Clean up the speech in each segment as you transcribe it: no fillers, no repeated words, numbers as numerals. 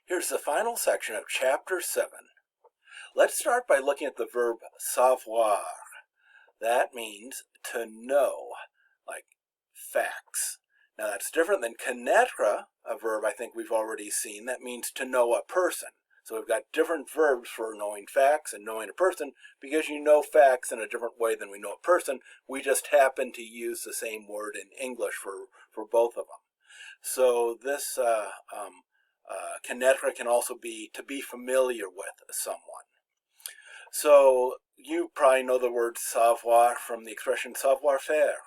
Here's the final section of Chapter 7. Let's start by looking at the verb savoir. That means to know, like facts. Now that's different than connaître, a verb I think we've already seen. That means to know a person. So we've got different verbs for knowing facts and knowing a person because you know facts in a different way than we know a person. We just happen to use the same word in English for both of them. So this connaître can also be to be familiar with someone. So you probably know the word savoir from the expression savoir-faire.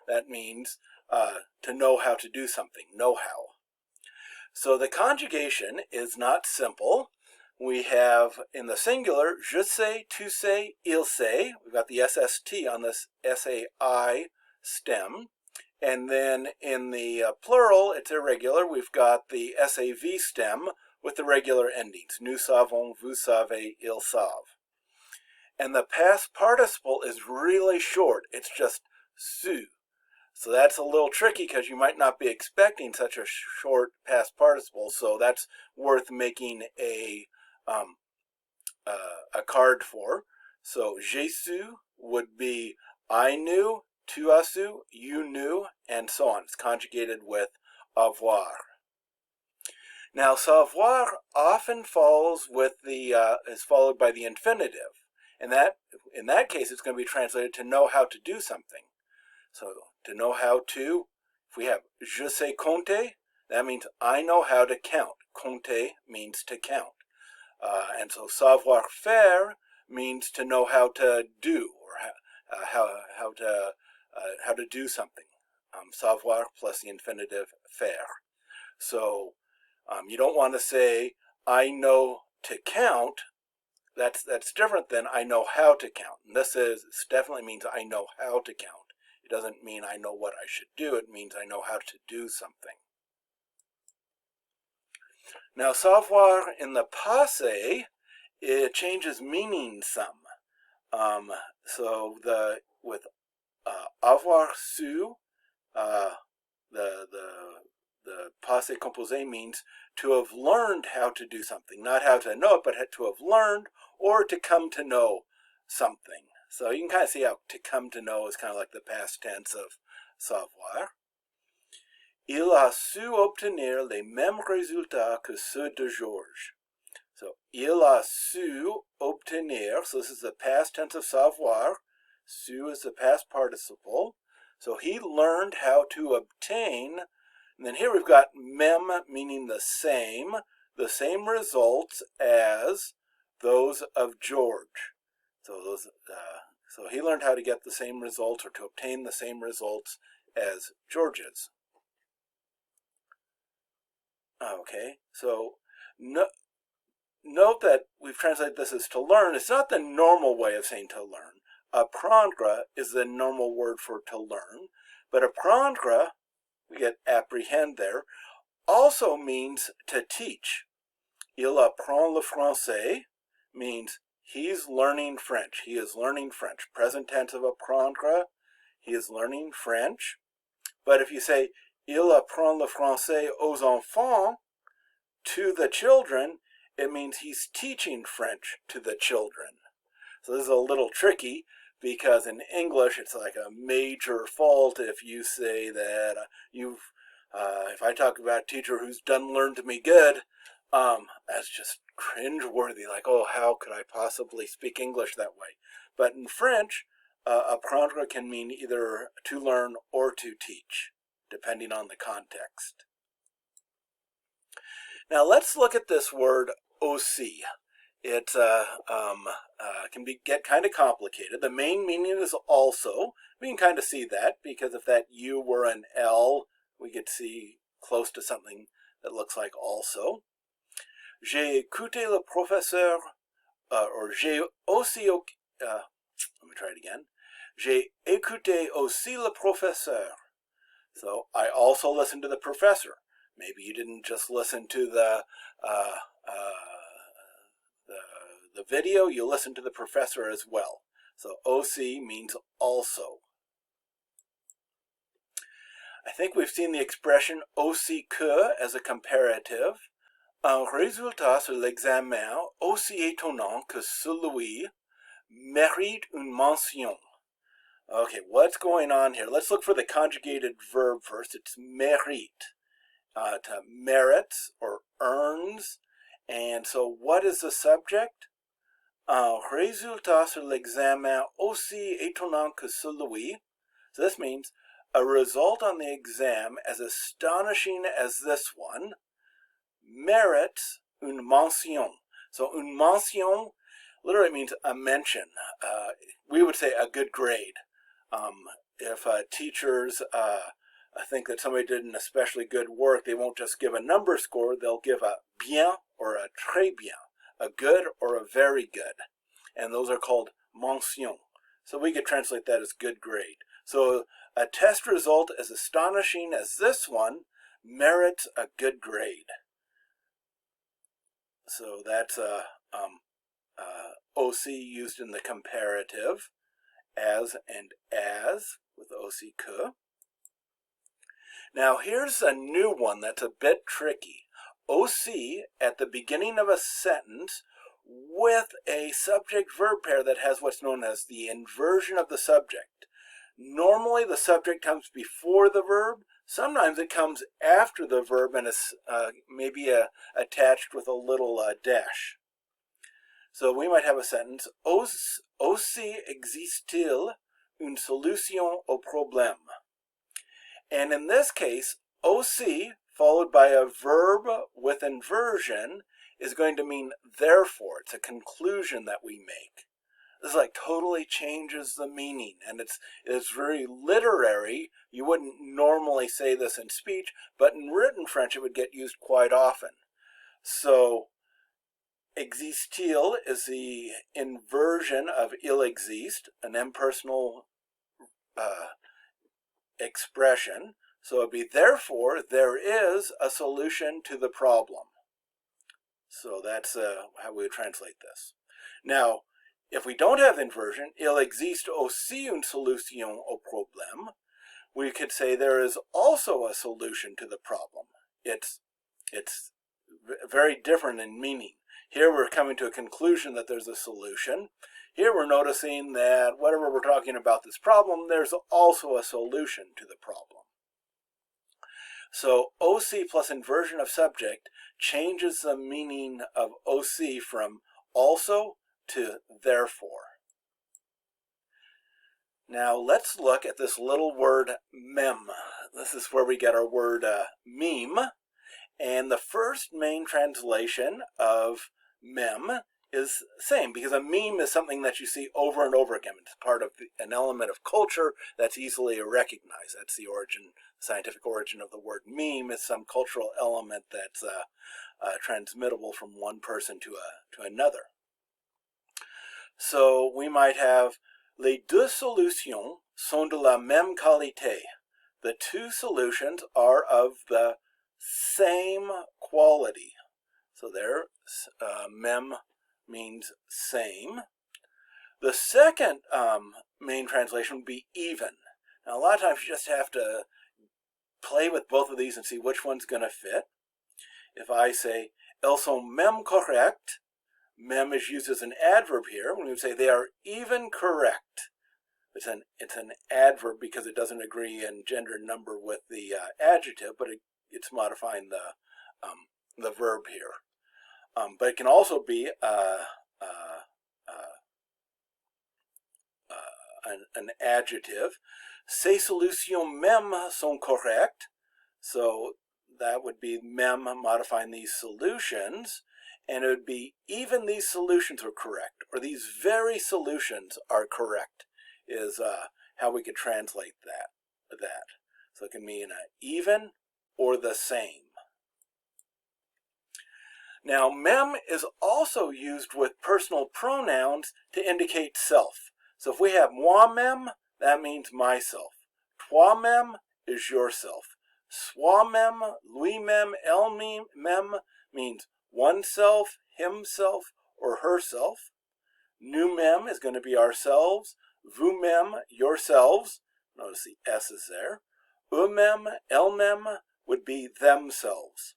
That means to know how to do something, know-how. So the conjugation is not simple. We have in the singular, je sais, tu sais, il sait. We've got the SST on this SAI stem. And then in the plural, it's irregular. We've got the SAV stem with the regular endings. Nous savons, vous savez, ils savent. And the past participle is really short. It's just su. So that's a little tricky because you might not be expecting such a short past participle. So that's worth making a card for. So j'ai su would be I knew, tu as su, you knew, and so on. It's conjugated with avoir. Now savoir often follows with is followed by the infinitive. And in that case, it's going to be translated to know how to do something. So to know how to, if we have je sais compter, that means I know how to count. Compter means to count. And so savoir-faire means to know how to do, or how to do something. Savoir plus the infinitive faire. So you don't want to say I know to count. That's different than I know how to count. And this definitely means I know how to count. It doesn't mean I know what I should do. It means I know how to do something. Now savoir in the passé, it changes meaning some. So with avoir su, the passé composé means to have learned how to do something, not how to know it, but to have learned or to come to know something. So you can kind of see how to come to know is kind of like the past tense of savoir. Il a su obtenir les mêmes résultats que ceux de Georges. So, il a su obtenir, so this is the past tense of savoir. Su is the past participle. So he learned how to obtain, and then here we've got même meaning the same results as those of George. So he learned how to get the same results or to obtain the same results as George's. Okay, so note that we've translated this as to learn. It's not the normal way of saying to learn. Apprendre is the normal word for to learn, but apprendre, we get apprehend there, also means to teach. Il apprend le français means he's learning French. He is learning French. Present tense of apprendre, he is learning French. But if you say il apprend le français aux enfants, to the children, it means he's teaching French to the children. So this is a little tricky because in English it's like a major fault if you say that if I talk about a teacher who's done learn to me good, that's just cringe-worthy. Like, oh, how could I possibly speak English that way? But in French, apprendre can mean either to learn or to teach, depending on the context. Now let's look at this word aussi. It can get kind of complicated. The main meaning is also. We can kind of see that because if that U were an L, we could see close to something that looks like also. J'ai écouté le professeur, or j'ai aussi, let me try it again. J'ai écouté aussi le professeur. So I also listened to the professor. Maybe you didn't just listen to the video, you listened to the professor as well. So aussi means also. I think we've seen the expression aussi que as a comparative. Un résultat sur l'examen aussi étonnant que celui mérite une mention. Okay, what's going on here? Let's look for the conjugated verb first. It's mérite, to merits or earns. And so what is the subject? Un résultat sur l'examen aussi étonnant que celui. So this means a result on the exam as astonishing as this one merits une mention. So une mention literally means a mention. We would say a good grade. If teachers think that somebody did an especially good work, they won't just give a number score, they'll give a bien or a très bien, a good or a very good. And those are called mentions. So we could translate that as good grade. So a test result as astonishing as this one merits a good grade. So that's OC used in the comparative, as and as, with OC que. Now here's a new one that's a bit tricky. OC at the beginning of a sentence with a subject-verb pair that has what's known as the inversion of the subject. Normally the subject comes before the verb. Sometimes it comes after the verb and is maybe attached with a little dash. So we might have a sentence, Aussi existe-t-il une solution au problème? And in this case, aussi followed by a verb with inversion is going to mean therefore. It's a conclusion that we make. This like totally changes the meaning, and it's very literary. You wouldn't normally say this in speech, but in written French it would get used quite often. So existe-t-il is the inversion of il existe, an impersonal expression. So it'd be therefore there is a solution to the problem. So that's how we would translate this. Now, if we don't have inversion, il existe aussi une solution au problème, we could say there is also a solution to the problem. It's very different in meaning. Here we're coming to a conclusion that there's a solution. Here we're noticing that whatever we're talking about this problem, there's also a solution to the problem. So OC plus inversion of subject changes the meaning of OC from also to therefore. Now let's look at this little word meme. This is where we get our word meme. And the first main translation of meme is the same, because a meme is something that you see over and over again. It's part of an element of culture that's easily recognized. That's the origin, scientific origin of the word meme, is some cultural element that's transmittable from one person to another. So we might have les deux solutions sont de la même qualité. The two solutions are of the same quality. So there, mem means same. The second main translation would be even. Now a lot of times you just have to play with both of these and see which one's going to fit. If I say, elles sont même correctes, mem is used as an adverb here. When we say they are even correct, it's an adverb because it doesn't agree in gender and number with the adjective, but it's modifying the verb here. But it can also be an adjective. Ces solutions même sont correctes. So that would be mem modifying these solutions. And it would be even these solutions are correct, or these very solutions are correct, is how we could translate that. So it can mean even or the same. Now, mem is also used with personal pronouns to indicate self. So if we have moi-même, that means myself. Toi-même is yourself. Soi-même, lui-même, elle-même means oneself, himself, or herself. Nous-mêmes is going to be ourselves. Vous-même, yourselves. Notice the S is there. Eux-mêmes, elles-mêmes would be themselves.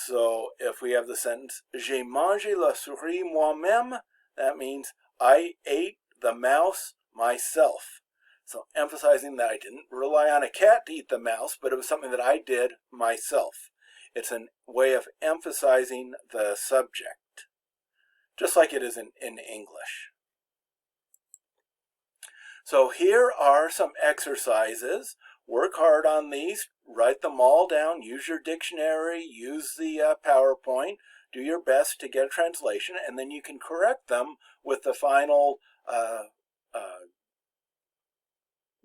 So if we have the sentence, J'ai mangé la souris moi-même, that means I ate the mouse myself. So emphasizing that I didn't rely on a cat to eat the mouse, but it was something that I did myself. It's a way of emphasizing the subject, just like it is in English. So here are some exercises. Work hard on these. Write them all down. Use your dictionary. Use the PowerPoint. Do your best to get a translation, and then you can correct them with the final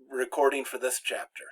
recording for this chapter.